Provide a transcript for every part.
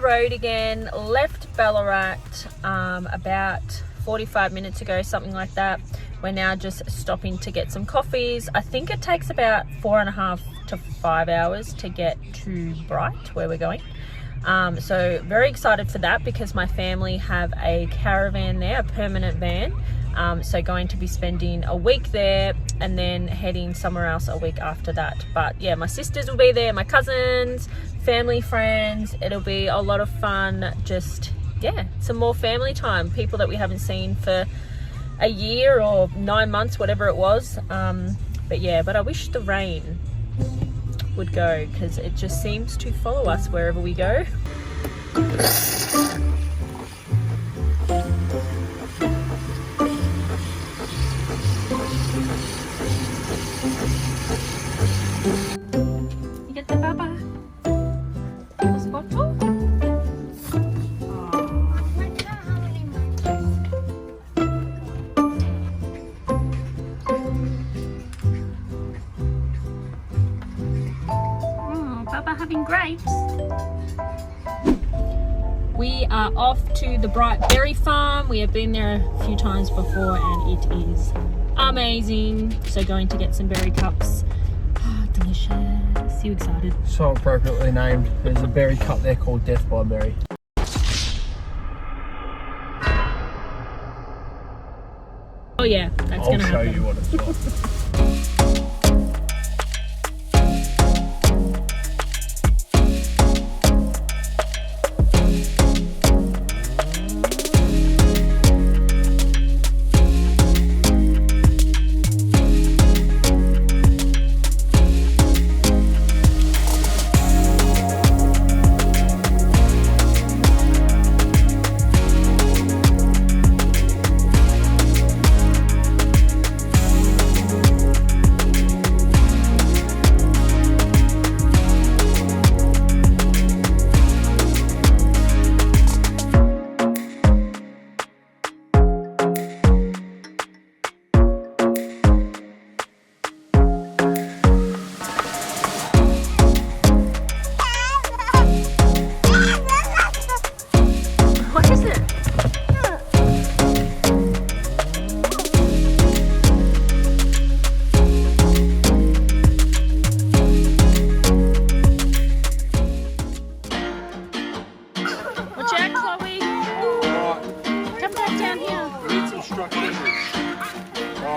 the road again. Left Ballarat about 45 minutes ago, something like that. We're now just stopping to get some coffees. I think it takes about 4.5 to 5 hours to get to Bright, where we're going. So very excited for that because my family have a caravan there, a permanent van. So going to be spending a week there and then heading somewhere else a week after that. But yeah, my sisters will be there, my cousins, family, friends. It'll be a lot of fun. Just, yeah, some more family time. People that we haven't seen for a year or 9 months, whatever it was. But yeah, but I wish the rain would go because it just seems to follow us wherever we go. You get the baba? This bottle? Having grapes. We are off to the Bright Berry Farm. We have been there a few times before and it is amazing. So going to get some berry cups. Oh, delicious. You excited? So appropriately named. There's a berry cup there called Death by Berry. Oh yeah, that's going to happen. I'll show you what it's like.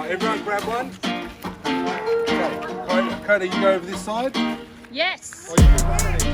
Everyone grab one. Okay. Cody, you go over this side. Yes. Or you can run it in.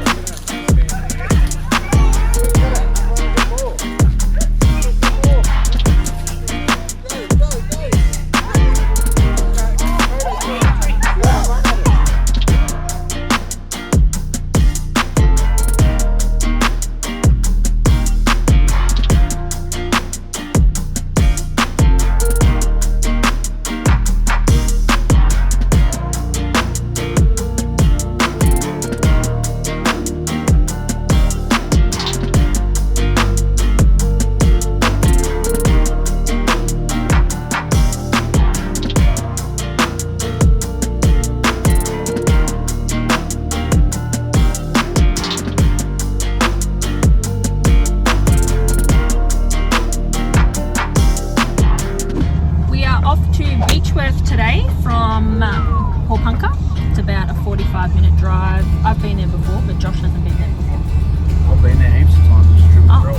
Today from Horpunka. It's about a 45-minute drive. I've been there before, but Josh hasn't been there before. I've been there heaps of times. It's true.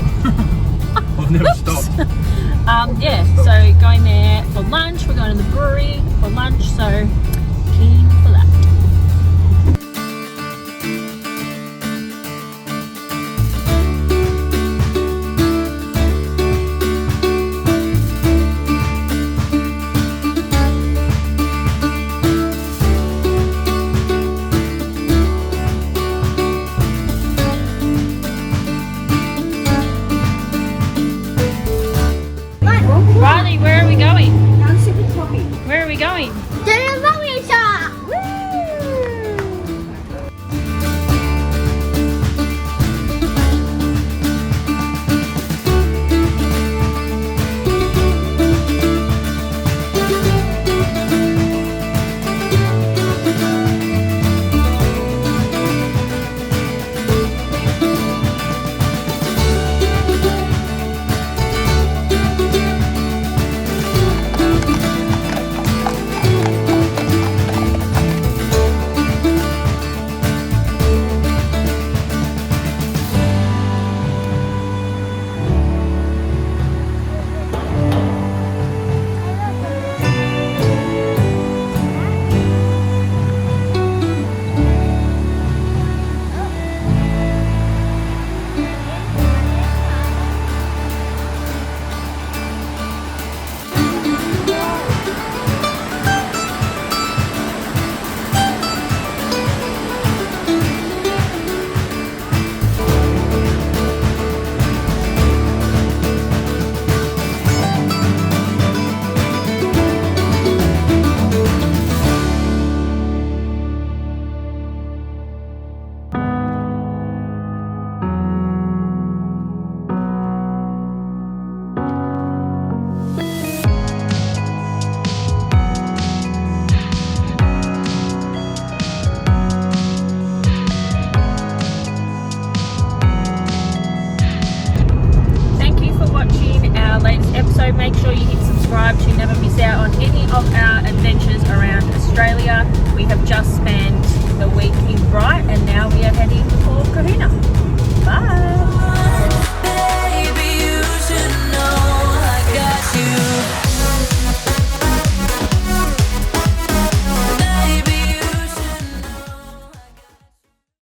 I've never stopped. Yeah, so going there for lunch. We're going to the brewery for lunch, so keen for that. Riley, where are we going? Where are we going? To the mummy shop! subscribe to never miss out on any of our adventures around Australia. We have just spent the week in Bright and now we are heading for Kahuna. Bye!